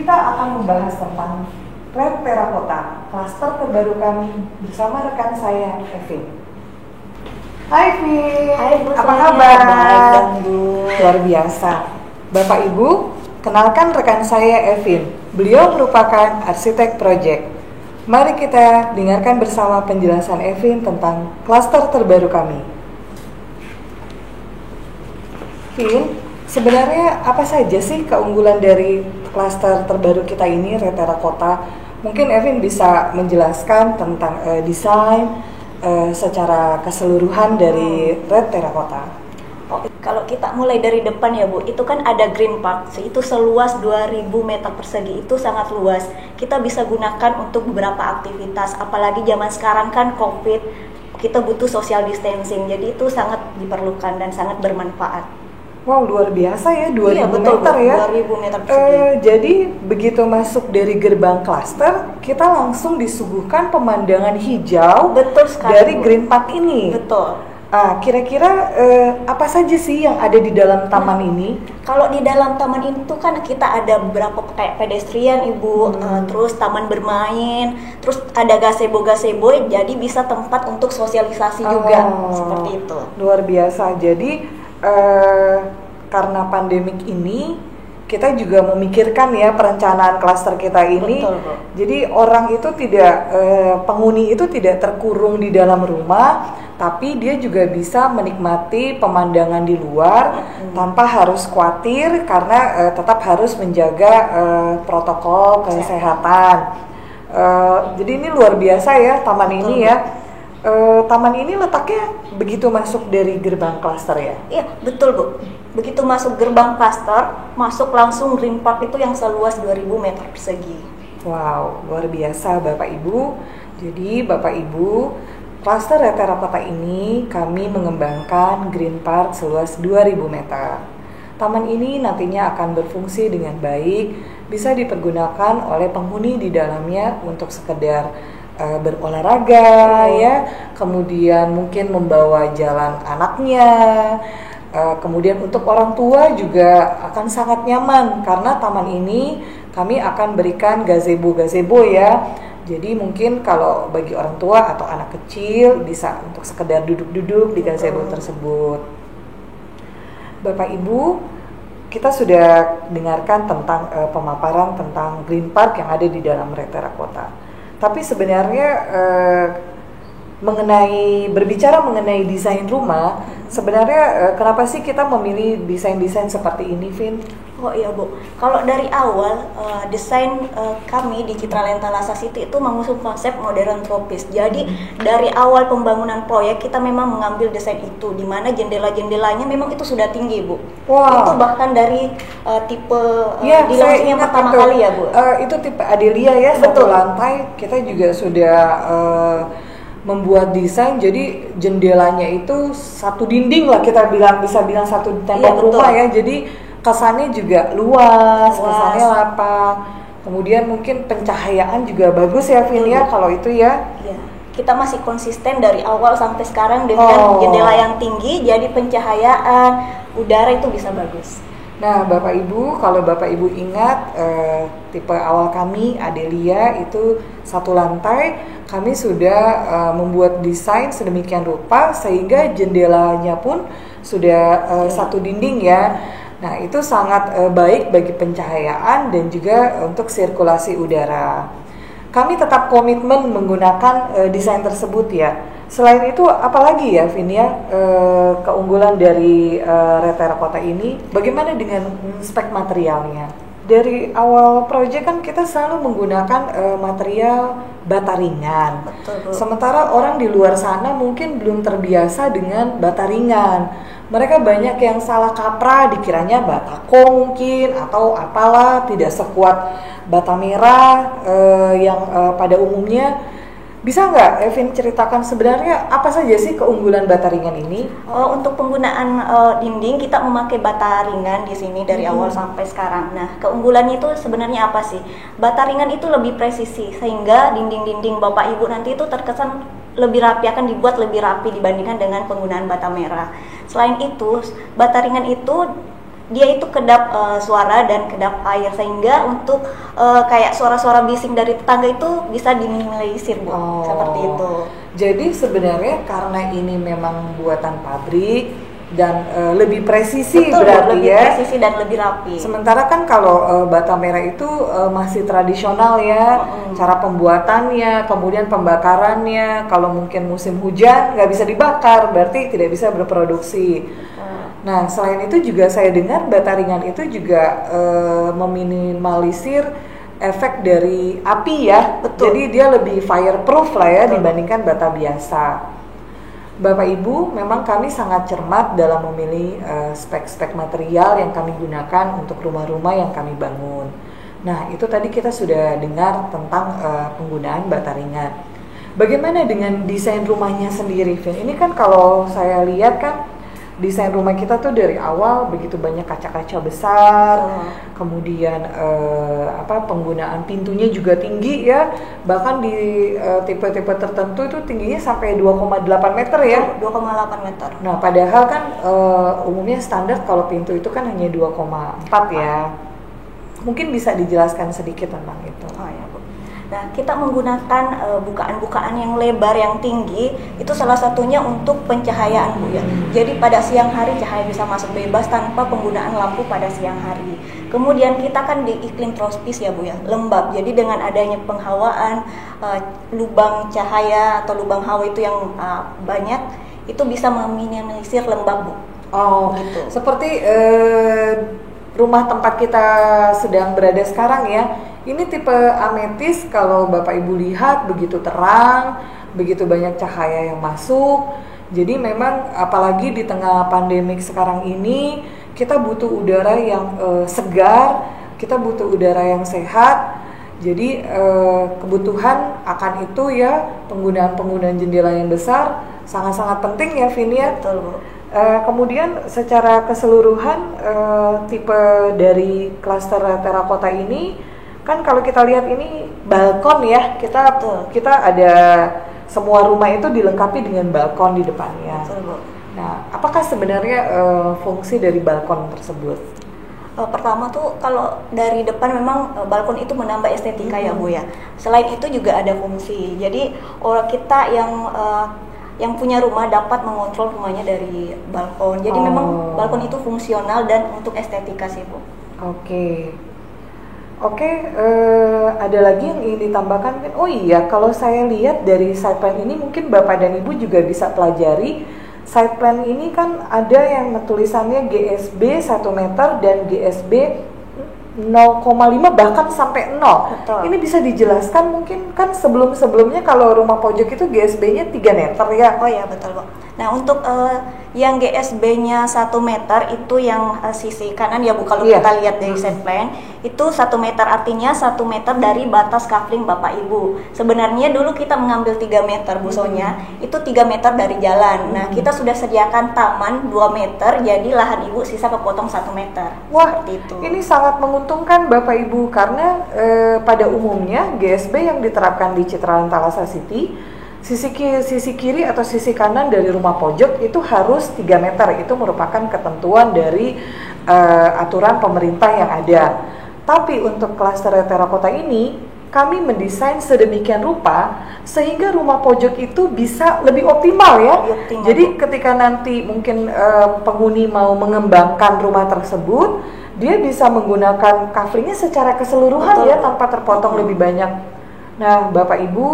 kita akan membahas tentang Red Terracotta, klaster terbaru kami bersama rekan saya, Evin. Hai Vin, Hai Bu, apa saya kabar? baik dong Bu. Luar biasa. Bapak Ibu, kenalkan rekan saya Evin. Beliau merupakan arsitek proyek. Mari kita dengarkan bersama penjelasan Evin tentang klaster terbaru kami. Vin, sebenarnya apa saja sih keunggulan dari klaster terbaru kita ini, Red Terracotta? Mungkin Evin bisa menjelaskan tentang desain secara keseluruhan dari Red Terracotta. Oh, kalau kita mulai dari depan ya Bu, itu kan ada Green Park, itu seluas 2000 meter persegi, itu sangat luas. Kita bisa gunakan untuk beberapa aktivitas, apalagi zaman sekarang kan COVID, kita butuh social distancing, jadi itu sangat diperlukan dan sangat bermanfaat. Wow, luar biasa ya, 2000 iya, betul, meter ya. 2000 meter persegi. Jadi begitu masuk dari gerbang klaster, kita langsung disuguhkan pemandangan hijau Betul sekali, dari Bu. Green Park ini. Betul. Kira-kira apa saja sih yang ada di dalam taman ini? Kalau di dalam taman itu kan kita ada beberapa kayak pedestrian Ibu, terus taman bermain, terus ada gazebo, jadi bisa tempat untuk sosialisasi juga, seperti itu. Luar biasa. Jadi karena pandemik ini kita juga memikirkan ya perencanaan klaster kita ini. Betul, Bu. Jadi orang itu tidak penghuni itu tidak terkurung di dalam rumah, tapi dia juga bisa menikmati pemandangan di luar tanpa harus khawatir karena tetap harus menjaga protokol kesehatan. Jadi ini luar biasa ya taman Betul, ini ya. Taman ini letaknya begitu masuk dari gerbang klaster ya? Iya, betul Bu. Begitu masuk gerbang klaster, masuk langsung Green Park itu yang seluas 2000 meter persegi. Wow, luar biasa Bapak Ibu. Jadi Bapak Ibu, klaster Red Terracotta ini kami mengembangkan Green Park seluas 2000 meter. Taman ini nantinya akan berfungsi dengan baik, bisa dipergunakan oleh penghuni di dalamnya untuk sekedar berolahraga ya, kemudian mungkin membawa jalan anaknya, kemudian untuk orang tua juga akan sangat nyaman karena taman ini kami akan berikan gazebo ya. Jadi mungkin kalau bagi orang tua atau anak kecil bisa untuk sekedar duduk-duduk di gazebo tersebut. Bapak Ibu, kita sudah dengarkan tentang pemaparan tentang Green Park yang ada di dalam Red Terracotta. Tapi sebenarnya berbicara mengenai desain rumah, sebenarnya kenapa sih kita memilih desain-desain seperti ini, Vin? Oh iya Bu, kalau dari awal desain kami di Citra Lentala City itu mengusung konsep modern tropis. Jadi dari awal pembangunan proyek kita memang mengambil desain itu, di mana jendela-jendelanya memang itu sudah tinggi Bu. Wow. Itu bahkan dari tipe Ya, di saya launching yang ingat pertama itu. kali ya Bu. Itu tipe Adelia ya, satu lantai. Kita juga sudah membuat desain, jadi jendelanya itu satu dinding lah kita bisa bilang satu tembok rumah ya. Jadi kesannya juga luas, kesannya lapang. Kemudian mungkin pencahayaan juga bagus ya, Vin ya, kalau itu ya. Iya. Kita masih konsisten dari awal sampai sekarang dengan jendela yang tinggi, jadi pencahayaan udara itu bisa bagus. Nah, Bapak Ibu, kalau Bapak Ibu ingat tipe awal kami Adelia itu satu lantai, kami sudah membuat desain sedemikian rupa sehingga jendelanya pun sudah satu dinding ya. Nah, itu sangat baik bagi pencahayaan dan juga untuk sirkulasi udara. Kami tetap komitmen menggunakan desain tersebut ya. Selain itu, apalagi ya, Vin ya, keunggulan dari Red Terracotta ini, bagaimana dengan spek materialnya? Dari awal proyek kan kita selalu menggunakan material bata ringan. Betul, Bu. Sementara orang di luar sana mungkin belum terbiasa dengan bata ringan. Mereka banyak yang salah kaprah, dikiranya batako mungkin atau apalah, tidak sekuat bata merah yang pada umumnya. Bisa nggak Evin ceritakan sebenarnya apa saja sih keunggulan bata ringan ini? Untuk penggunaan dinding kita memakai bata ringan di sini dari awal sampai sekarang. Nah, keunggulannya itu sebenarnya apa sih? Bata ringan itu lebih presisi sehingga dinding-dinding Bapak Ibu nanti itu terkesan lebih rapi, akan dibuat lebih rapi dibandingkan dengan penggunaan bata merah. Selain itu, bata ringan itu dia itu kedap suara dan kedap air, sehingga untuk kayak suara-suara bising dari tetangga itu bisa diminimalisir, Bu. Seperti itu. Jadi sebenarnya karena ini memang buatan pabrik dan lebih presisi. Betul, berarti lebih presisi dan lebih rapi. Sementara kan kalau bata merah itu masih tradisional ya, cara pembuatannya, kemudian pembakarannya. Kalau mungkin musim hujan nggak bisa dibakar, berarti tidak bisa berproduksi. Nah, selain itu juga saya dengar bata ringan itu juga meminimalisir efek dari api ya. Betul. Jadi dia lebih fireproof lah ya. Betul. Dibandingkan bata biasa. Bapak Ibu, memang kami sangat cermat dalam memilih spek-spek material yang kami gunakan untuk rumah-rumah yang kami bangun. Nah, itu tadi kita sudah dengar tentang penggunaan bata ringan. Bagaimana dengan desain rumahnya sendiri, Vin? Ini kan kalau saya lihat kan desain rumah kita tuh dari awal begitu banyak kaca-kaca besar, kemudian penggunaan pintunya juga tinggi ya, bahkan di tipe-tipe tertentu itu tingginya sampai 2,8 meter ya. 2,8 meter. Nah, padahal kan umumnya standar kalau pintu itu kan hanya 2,4 ya. Mungkin bisa dijelaskan sedikit tentang itu. Oh ya, Bu. Nah, kita menggunakan bukaan-bukaan yang lebar yang tinggi itu salah satunya untuk pencahayaan, Bu ya. Jadi pada siang hari cahaya bisa masuk bebas tanpa penggunaan lampu pada siang hari. Kemudian kita kan di iklim tropis ya, Bu ya, lembab. Jadi dengan adanya penghawaan, lubang cahaya atau lubang hawa itu yang banyak, itu bisa meminimalisir lembab, Bu. Oh, gitu. Seperti rumah tempat kita sedang berada sekarang ya. Ini tipe ametis, kalau Bapak Ibu lihat begitu terang, begitu banyak cahaya yang masuk. Jadi memang apalagi di tengah pandemik sekarang ini, kita butuh udara yang segar, kita butuh udara yang sehat. Jadi kebutuhan akan itu ya, penggunaan jendela yang besar sangat-sangat penting ya, Vin ya. Betul, Bu. Kemudian secara keseluruhan tipe dari klaster terakota ini kan kalau kita lihat ini balkon ya, kita ada semua rumah itu dilengkapi dengan balkon di depannya. Betul, Bu. Nah, apakah sebenarnya fungsi dari balkon tersebut? Pertama tuh kalau dari depan memang balkon itu menambah estetika ya, Bu ya. Selain itu juga ada fungsi. Jadi orang kita yang punya rumah dapat mengontrol rumahnya dari balkon. Jadi memang balkon itu fungsional dan untuk estetika sih, Bu. Oke, ada lagi yang ingin ditambahkan? Oh iya, kalau saya lihat dari side plan ini mungkin Bapak dan Ibu juga bisa pelajari. Side plan ini kan ada yang tulisannya GSB 1 meter dan GSB 0,5 bahkan sampai 0. Betul. Ini bisa dijelaskan mungkin kan sebelum-sebelumnya kalau rumah pojok itu GSB-nya 3 meter ya? Oh ya, betul, Bu. Nah, untuk yang GSB-nya 1 meter itu yang sisi kanan ya, Bu, kalau kita lihat dari set plan itu 1 meter, artinya 1 meter dari batas kafling Bapak Ibu. Sebenarnya dulu kita mengambil 3 meter, Bu Sonya, itu 3 meter dari jalan. Nah, kita sudah sediakan taman 2 meter, jadi lahan Ibu sisa kepotong 1 meter. Wah, seperti itu. Ini sangat menguntungkan Bapak Ibu karena pada umumnya GSB yang diterapkan di Citraland Thalassa City, sisi kiri atau sisi kanan dari rumah pojok itu harus 3 meter. Itu merupakan ketentuan dari aturan pemerintah yang ada. Tapi untuk klaster terakota ini kami mendesain sedemikian rupa sehingga rumah pojok itu bisa lebih optimal ya. Jadi ketika nanti mungkin penghuni mau mengembangkan rumah tersebut, dia bisa menggunakan coveringnya secara keseluruhan. Betul. Ya, tanpa terpotong lebih banyak. Nah, Bapak Ibu,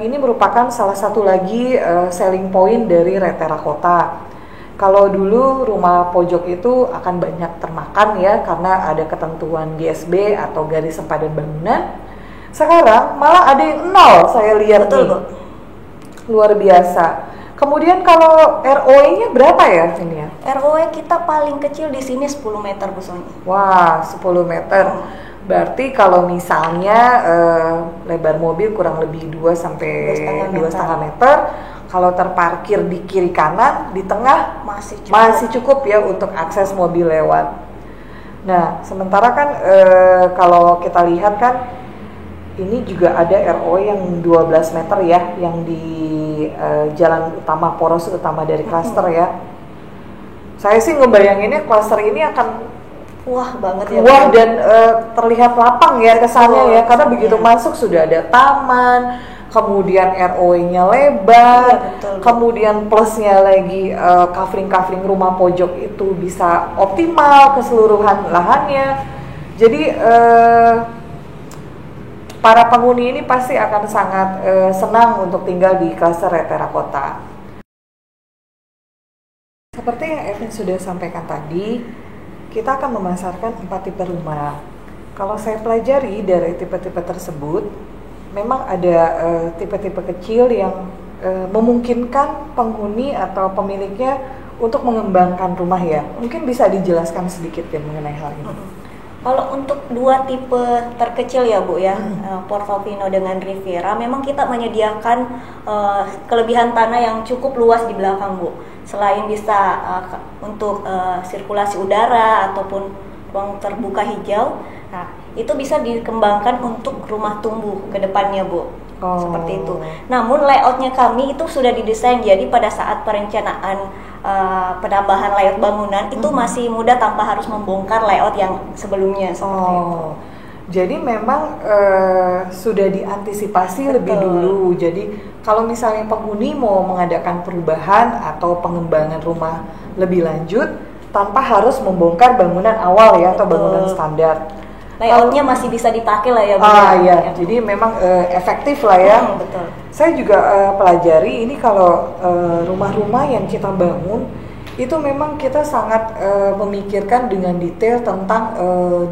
ini merupakan salah satu lagi selling point dari terakota. Kalau dulu rumah pojok itu akan banyak termakan ya karena ada ketentuan GSB atau garis sempadan bangunan. Sekarang malah ada yang 0 saya lihat. Betul, nih. Bu. Luar biasa. Kemudian kalau ROE-nya berapa ya ini ya? ROE kita paling kecil di sini 10 meter, Bu Sonya. Wah, 10 meter. Berarti kalau misalnya lebar mobil kurang lebih 2 sampai 2,5 meter. Kalau terparkir di kiri kanan, di tengah masih cukup ya untuk akses mobil lewat. Nah, sementara kan kalau kita lihat kan ini juga ada ROE yang 12 meter ya, yang di jalan utama, poros utama dari klaster ya. Saya sih ngebayanginnya klaster ini akan Wah banget ya. wah dan terlihat lapang ya kesannya ya, karena kesannya. begitu masuk sudah ada taman, kemudian ROW-nya lebar, Iya, betul. kemudian plusnya lagi covering rumah pojok itu bisa optimal keseluruhan lahannya. Jadi para penghuni ini pasti akan sangat senang untuk tinggal di klaster Terakota. Seperti yang Evin sudah sampaikan tadi, kita akan memasarkan 4 tipe rumah. Kalau saya pelajari dari tipe-tipe tersebut, memang ada tipe-tipe kecil yang memungkinkan penghuni atau pemiliknya untuk mengembangkan rumah ya. Mungkin bisa dijelaskan sedikit ya mengenai hal ini. Kalau untuk 2 tipe terkecil ya Bu ya, Portofino dengan Riviera, memang kita menyediakan kelebihan tanah yang cukup luas di belakang Bu. Selain bisa untuk sirkulasi udara ataupun ruang terbuka hijau, nah itu bisa dikembangkan untuk rumah tumbuh ke depannya Bu. Seperti itu. Namun layoutnya kami itu sudah didesain, jadi pada saat perencanaan penambahan layout bangunan itu masih mudah tanpa harus membongkar layout yang sebelumnya seperti itu. Jadi memang sudah diantisipasi lebih dulu. Jadi kalau misalnya penghuni mau mengadakan perubahan atau pengembangan rumah lebih lanjut tanpa harus membongkar bangunan awal ya atau bangunan standar. Layoutnya masih bisa dipakai lah ya Bu. Ya. Jadi memang efektif lah ya. Betul. Saya juga pelajari ini kalau rumah-rumah yang kita bangun itu memang kita sangat memikirkan dengan detail tentang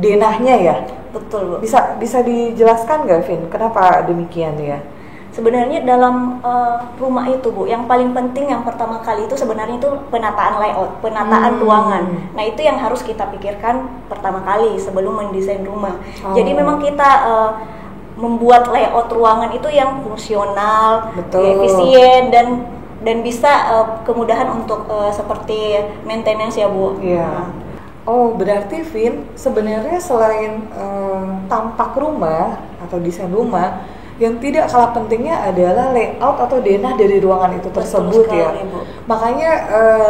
denahnya ya. Betul Bu. Bisa dijelaskan nggak, Vin? Kenapa demikian ya? Sebenarnya dalam rumah itu Bu, yang paling penting yang pertama kali itu sebenarnya itu penataan layout, penataan ruangan. Nah itu yang harus kita pikirkan pertama kali sebelum mendesain rumah. Jadi memang kita membuat layout ruangan itu yang fungsional, efisien dan bisa kemudahan untuk seperti maintenance ya Bu. Iya. Berarti Vin, sebenarnya selain tampak rumah atau desain rumah, yang tidak kalah pentingnya adalah layout atau denah dari ruangan itu tersebut ya. Bu. Makanya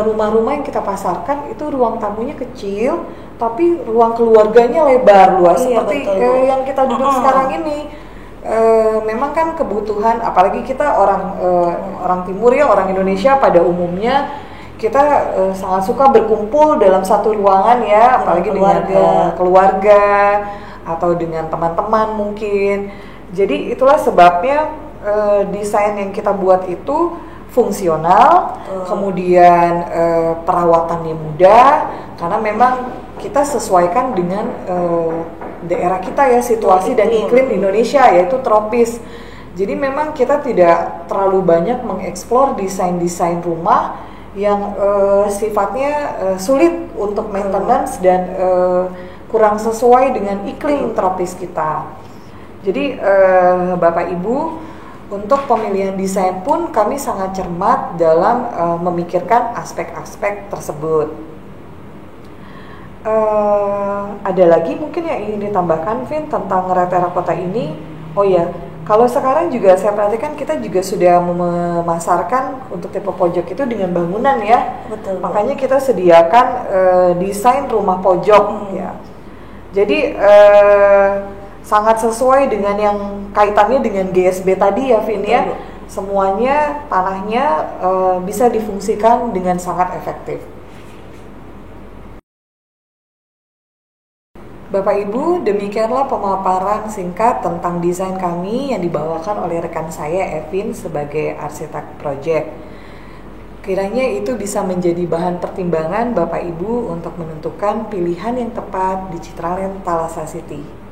rumah-rumah yang kita pasarkan itu ruang tamunya kecil, tapi ruang keluarganya lebar luas seperti yang kita duduk sekarang ini. Memang kan kebutuhan, apalagi kita orang Timur ya, orang Indonesia pada umumnya kita sangat suka berkumpul dalam satu ruangan ya, apalagi dengan keluarga atau dengan teman-teman mungkin. Jadi itulah sebabnya desain yang kita buat itu fungsional, kemudian perawatannya mudah, karena memang kita sesuaikan dengan daerah kita ya, situasi dan iklim di Indonesia yaitu tropis. Jadi memang kita tidak terlalu banyak mengeksplor desain-desain rumah yang sifatnya sulit untuk maintenance dan kurang sesuai dengan iklim tropis kita. Jadi Bapak Ibu, untuk pemilihan desain pun kami sangat cermat dalam memikirkan aspek-aspek tersebut. Ada lagi mungkin yang ingin ditambahkan, Vin, tentang Terakota ini? Oh ya, kalau sekarang juga saya perhatikan kita juga sudah memasarkan untuk tipe pojok itu dengan bangunan ya. Betul. Makanya kita sediakan desain rumah pojok ya. Jadi sangat sesuai dengan yang kaitannya dengan GSB tadi ya, Vin ya. Semuanya tanahnya bisa difungsikan dengan sangat efektif. Bapak Ibu, demikianlah pemaparan singkat tentang desain kami yang dibawakan oleh rekan saya Evin sebagai arsitek proyek. Kiranya itu bisa menjadi bahan pertimbangan Bapak Ibu untuk menentukan pilihan yang tepat di Citraland Thalassa City.